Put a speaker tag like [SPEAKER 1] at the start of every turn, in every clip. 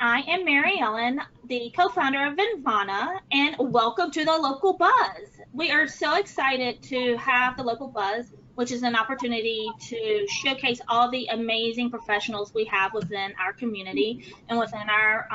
[SPEAKER 1] I am Mary Ellen, the co-founder of Vinvana, and welcome to the Local Buzz. We are so excited to have the Local Buzz, which is an opportunity to showcase all the amazing professionals we have within our community and within our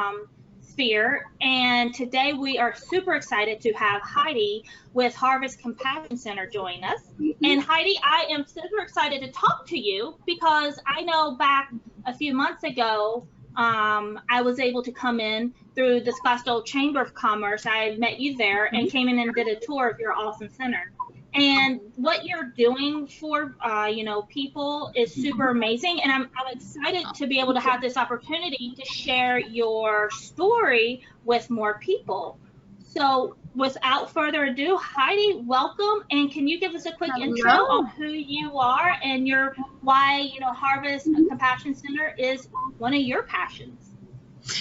[SPEAKER 1] sphere. And today we are super excited to have Heidi with Harvest Compassion Center join us. And Heidi, I am super excited to talk to you because I know back a few months ago, I was able to come in through the Scottsdale Chamber of Commerce. I met you there and came in and did a tour of your awesome center. And what you're doing for people is super amazing, and I'm excited to be able to have this opportunity to share your story with more people. So without further ado, Heidi, welcome, and can you give us a quick intro on who you are and why Harvest Compassion Center is one of your passions?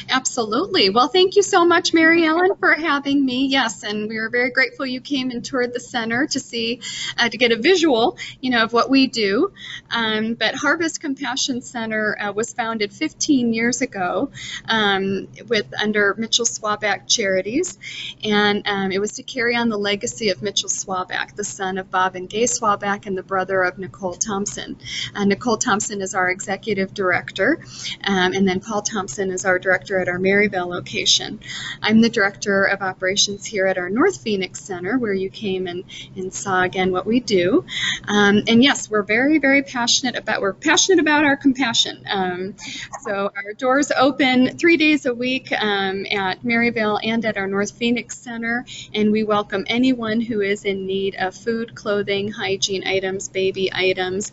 [SPEAKER 2] Absolutely. Well, thank you so much, Mary Ellen, for having me. Yes, and we were very grateful you came and toured the center to see, to get a visual, of what we do. But Harvest Compassion Center was founded 15 years ago under Mitchell Swaback Charities, and it was to carry on the legacy of Mitchell Swaback, the son of Bob and Gay Swaback and the brother of Nicole Thompson. Nicole Thompson is our executive director, and then Paul Thompson is our director at our Maryvale location. I'm the director of operations here at our North Phoenix Center, where you came and saw again what we do. And yes, we're very, very passionate about our compassion. So our doors open 3 days a week at Maryvale and at our North Phoenix Center, and we welcome anyone who is in need of food, clothing, hygiene items, baby items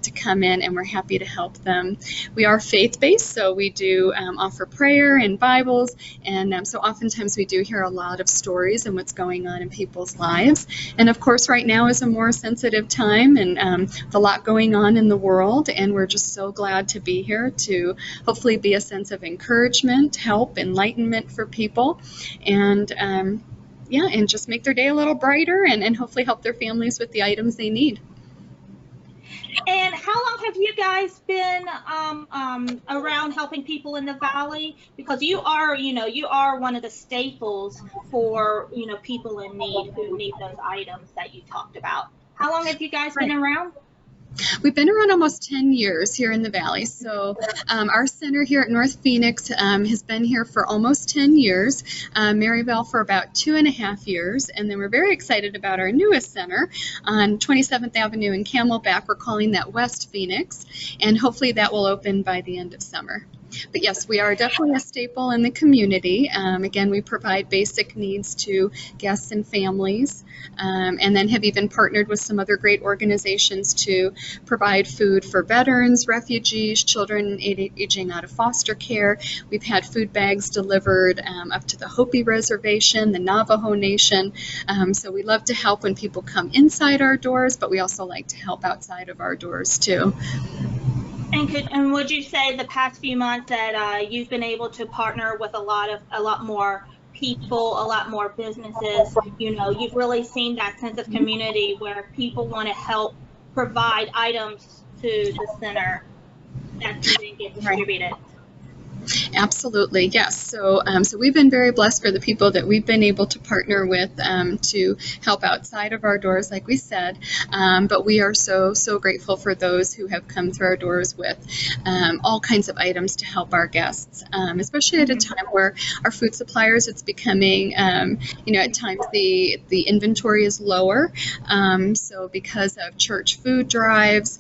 [SPEAKER 2] to come in, and we're happy to help them. We are faith-based, so we do offer prayer and Bibles, and so oftentimes we do hear a lot of stories and what's going on in people's lives. And of course, right now is a more sensitive time, and a lot going on in the world, and we're just so glad to be here to hopefully be a sense of encouragement, help, enlightenment for people, and and just make their day a little brighter and hopefully help their families with the items they need.
[SPEAKER 1] And how long have you guys been around helping people in the Valley? Because you are one of the staples for people in need who need those items that you talked about. How long have you guys been around?
[SPEAKER 2] We've been around almost 10 years here in the Valley. So our center here at North Phoenix has been here for almost 10 years, Maryvale for about 2.5 years, and then we're very excited about our newest center on 27th Avenue in Camelback. We're calling that West Phoenix, and hopefully that will open by the end of summer. But yes, we are definitely a staple in the community. Again, we provide basic needs to guests and families, and then have even partnered with some other great organizations to provide food for veterans, refugees, children aging out of foster care. We've had food bags delivered up to the Hopi Reservation, the Navajo Nation. So we love to help when people come inside our doors, but we also like to help outside of our doors too.
[SPEAKER 1] And would you say the past few months that you've been able to partner with a lot more people, a lot more businesses? You've really seen that sense of community where people want to help provide items to the center that can then get distributed.
[SPEAKER 2] Absolutely, yes. So we've been very blessed for the people that we've been able to partner with to help outside of our doors, like we said. But we are so grateful for those who have come through our doors with all kinds of items to help our guests, especially at a time where our food suppliers, it's becoming, at times the inventory is lower. So because of church food drives,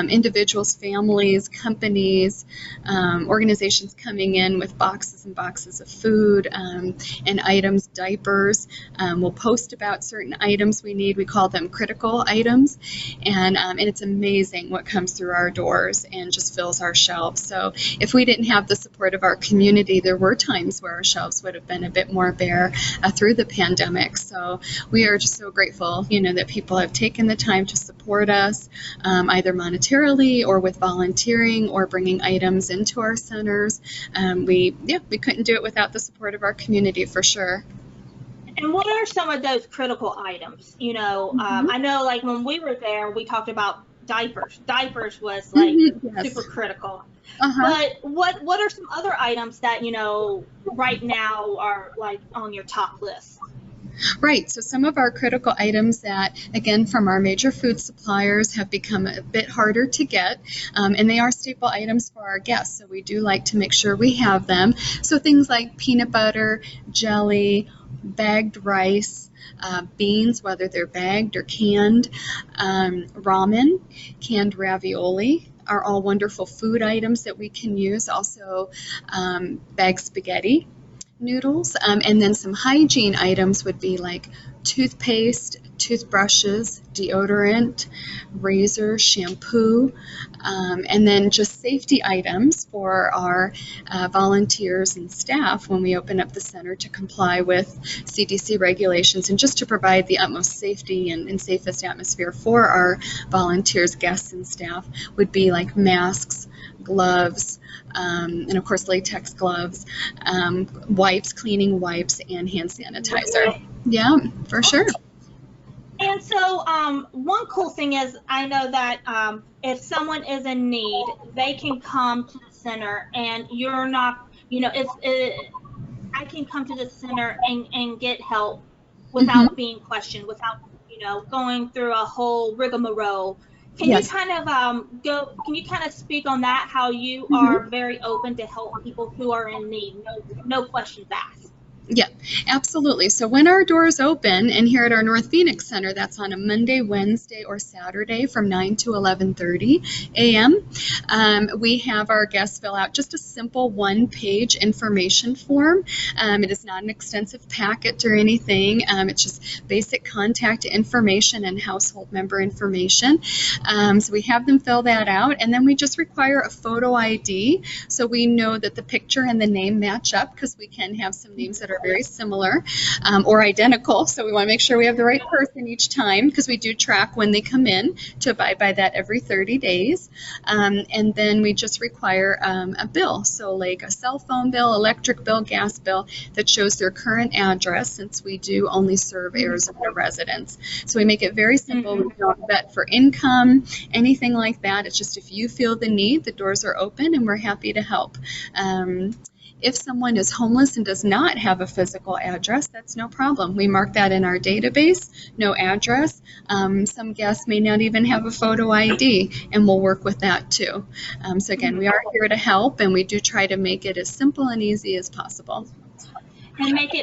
[SPEAKER 2] individuals, families, companies, organizations coming in with boxes and boxes of food and items, diapers. We'll post about certain items we need. We call them critical items, and it's amazing what comes through our doors and just fills our shelves. So if we didn't have the support of our community, there were times where our shelves would have been a bit more bare through the pandemic. So we are just so grateful, that people have taken the time to support us, either monetarily or with volunteering or bringing items into our centers. We couldn't do it without the support of our community, for sure.
[SPEAKER 1] And what are some of those critical items? I know, like when we were there, we talked about Diapers was like
[SPEAKER 2] Yes.
[SPEAKER 1] super critical.
[SPEAKER 2] Uh-huh.
[SPEAKER 1] But what are some other items that, right now are like on your top list?
[SPEAKER 2] Right. So some of our critical items that, again, from our major food suppliers have become a bit harder to get, and they are staple items for our guests. So we do like to make sure we have them. So things like peanut butter, jelly, bagged rice, beans, whether they're bagged or canned, ramen, canned ravioli are all wonderful food items that we can use. Also, bagged spaghetti noodles, and then some hygiene items would be like toothpaste, toothbrushes, deodorant, razor, shampoo, and then just safety items for our volunteers and staff when we open up the center to comply with CDC regulations and just to provide the utmost safety and safest atmosphere for our volunteers, guests, and staff would be like masks, gloves, and of course latex gloves, wipes, cleaning wipes, and hand sanitizer. Yeah, for sure.
[SPEAKER 1] And so, one cool thing is, I know that if someone is in need, they can come to the center, and you're not, if I can come to the center and get help
[SPEAKER 2] Hmm.
[SPEAKER 1] without being questioned, without, going through a whole rigmarole. Can you
[SPEAKER 2] Yes.
[SPEAKER 1] kind of Can you kind of speak on that? How you
[SPEAKER 2] Mhm.
[SPEAKER 1] are very open to help people who are in need, no questions asked.
[SPEAKER 2] Yeah, absolutely. So when our doors open, and here at our North Phoenix Center, that's on a Monday, Wednesday, or Saturday from 9 to 11:30 a.m., we have our guests fill out just a simple one-page information form. It is not an extensive packet or anything. It's just basic contact information and household member information. So we have them fill that out, and then we just require a photo ID so we know that the picture and the name match up, because we can have some names that are very similar or identical. So we want to make sure we have the right person each time, because we do track when they come in to abide by that every 30 days. And then we just require a bill. So like a cell phone bill, electric bill, gas bill that shows their current address, since we do only serve Arizona residents. So we make it very simple. We don't vet for income, anything like that. It's just if you feel the need, the doors are open and we're happy to help. If someone is homeless and does not have a physical address, that's no problem. We mark that in our database, no address. Some guests may not even have a photo ID, and we'll work with that too. So again, we are here to help, and we do try to make it as simple and easy as possible.
[SPEAKER 1] And make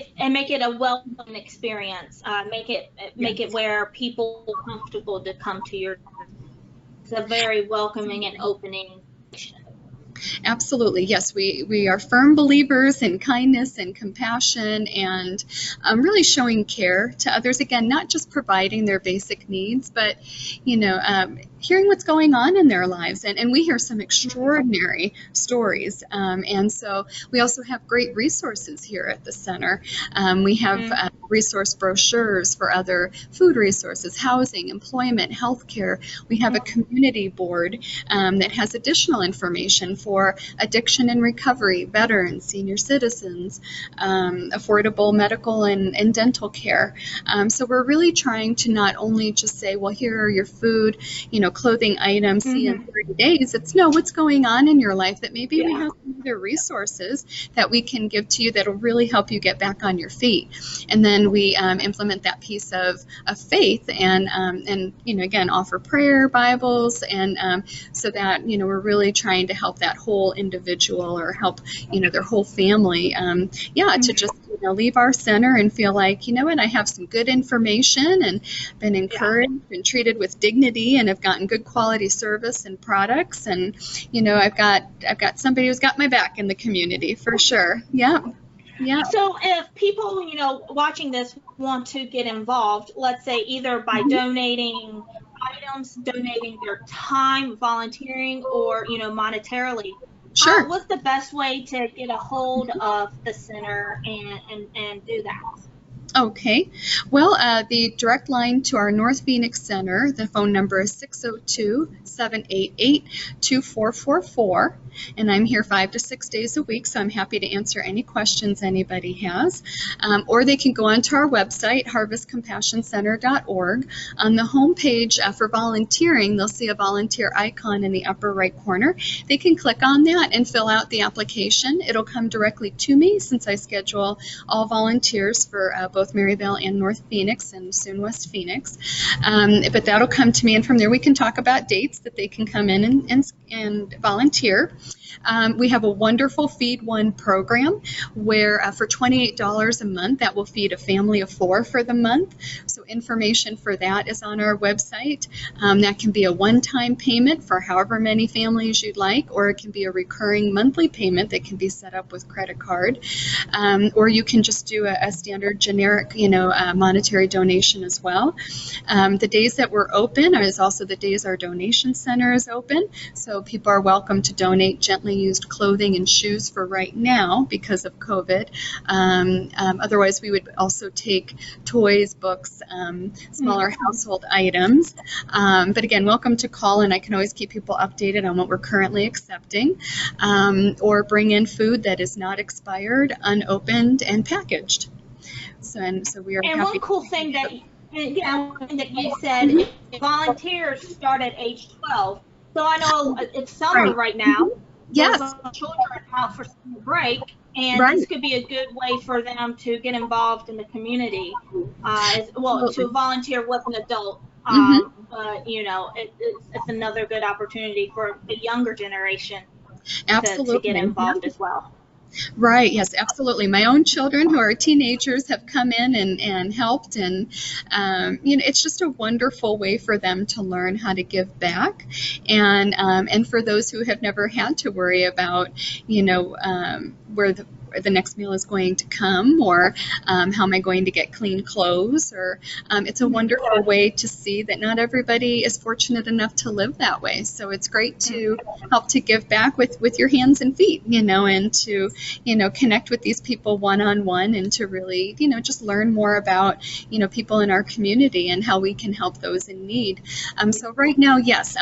[SPEAKER 1] it a welcoming experience. Make it where people are comfortable to come to your. It's a very welcoming and opening.
[SPEAKER 2] Absolutely. Yes, we are firm believers in kindness and compassion and really showing care to others. Again, not just providing their basic needs, but, hearing what's going on in their lives. And we hear some extraordinary stories. And so we also have great resources here at the center. We have resource brochures for other food resources, housing, employment, healthcare. We have a community board that has additional information for addiction and recovery, veterans, senior citizens, affordable medical and dental care. So we're really trying to not only just say, well, here are your food, clothing items, see in 30 days. It's no, what's going on in your life that maybe we have some other resources that we can give to you that'll really help you get back on your feet. And then we implement that piece of faith and again, offer prayer, Bibles, and so that, we're really trying to help that whole individual or help, their whole family, to just, leave our center and feel like, what, I have some good information and been encouraged, been treated with dignity, and have gotten good quality service and products. And, I've got somebody who's got my back in the community for sure. Yeah. Yeah.
[SPEAKER 1] So if people, watching this want to get involved, let's say either by donating items, donating their time, volunteering, or, monetarily,
[SPEAKER 2] Sure.
[SPEAKER 1] what's the best way to get a hold of the center and do that?
[SPEAKER 2] Okay. Well, the direct line to our North Phoenix Center, the phone number is 602-788-2444. And I'm here 5 to 6 days a week, so I'm happy to answer any questions anybody has. Or they can go onto our website, harvestcompassioncenter.org. On the homepage for volunteering, they'll see a volunteer icon in the upper right corner. They can click on that and fill out the application. It'll come directly to me since I schedule all volunteers for both Maryvale and North Phoenix and soon West Phoenix. But that'll come to me, and from there we can talk about dates that they can come in and volunteer. We have a wonderful Feed One program where for $28 a month, that will feed a family of 4 for the month. So information for that is on our website. That can be a one-time payment for however many families you'd like, or it can be a recurring monthly payment that can be set up with credit card. Or you can just do a standard generic, monetary donation as well. The days that we're open is also the days our donation center is open. So people are welcome to donate gently used clothing and shoes for right now because of COVID. Otherwise, we would also take toys, books, smaller household items. But again, welcome to call, and I can always keep people updated on what we're currently accepting. Or bring in food that is not expired, unopened, and packaged. So we are
[SPEAKER 1] and
[SPEAKER 2] happy.
[SPEAKER 1] one cool thing that you said, volunteers start at age 12. So I know it's summer right now.
[SPEAKER 2] Yes.
[SPEAKER 1] Children are out for summer break, and this could be a good way for them to get involved in the community, to volunteer with an adult. But it's another good opportunity for the younger generation to get involved as well.
[SPEAKER 2] Right. Yes, absolutely. My own children who are teenagers have come in and helped, and it's just a wonderful way for them to learn how to give back, and for those who have never had to worry about where the next meal is going to come, or how am I going to get clean clothes, or it's a wonderful way to see that not everybody is fortunate enough to live that way. So it's great to help to give back with your hands and feet, and to connect with these people one-on-one, and to really just learn more about people in our community and how we can help those in need. So right now, yes,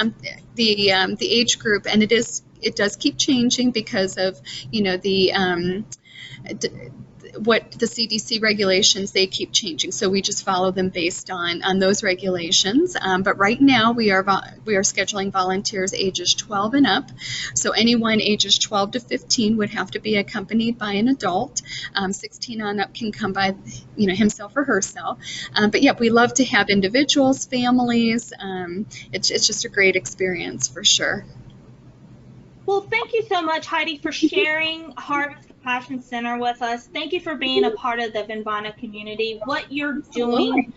[SPEAKER 2] the age group, and it does keep changing because of what the CDC regulations, they keep changing. So we just follow them based on those regulations. But right now we are scheduling volunteers ages 12 and up. So anyone ages 12 to 15 would have to be accompanied by an adult. 16 on up can come by himself or herself. But yeah, we love to have individuals, families. It's just a great experience for sure.
[SPEAKER 1] Well, thank you so much, Heidi, for sharing Harvest Compassion Center with us. Thank you for being a part of the Vennvana community. What you're doing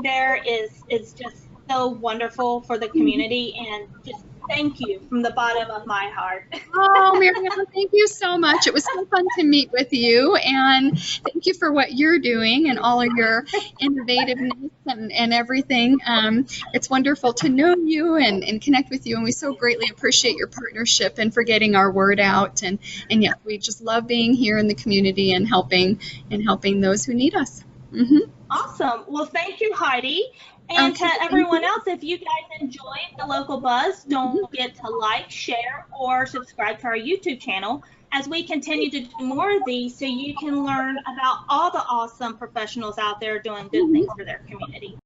[SPEAKER 1] there is just so wonderful for the community, and just thank you from the bottom of my heart.
[SPEAKER 2] Oh, Marianne, thank you so much. It was so fun to meet with you, and thank you for what you're doing and all of your innovativeness and everything. It's wonderful to know you and connect with you, and we so greatly appreciate your partnership and for getting our word out. And yeah, we just love being here in the community and helping those who need us.
[SPEAKER 1] Awesome. Well, thank you, Heidi. And to everyone else, if you guys enjoyed the Local Buzz, don't forget to like, share, or subscribe to our YouTube channel as we continue to do more of these, so you can learn about all the awesome professionals out there doing good things for their community.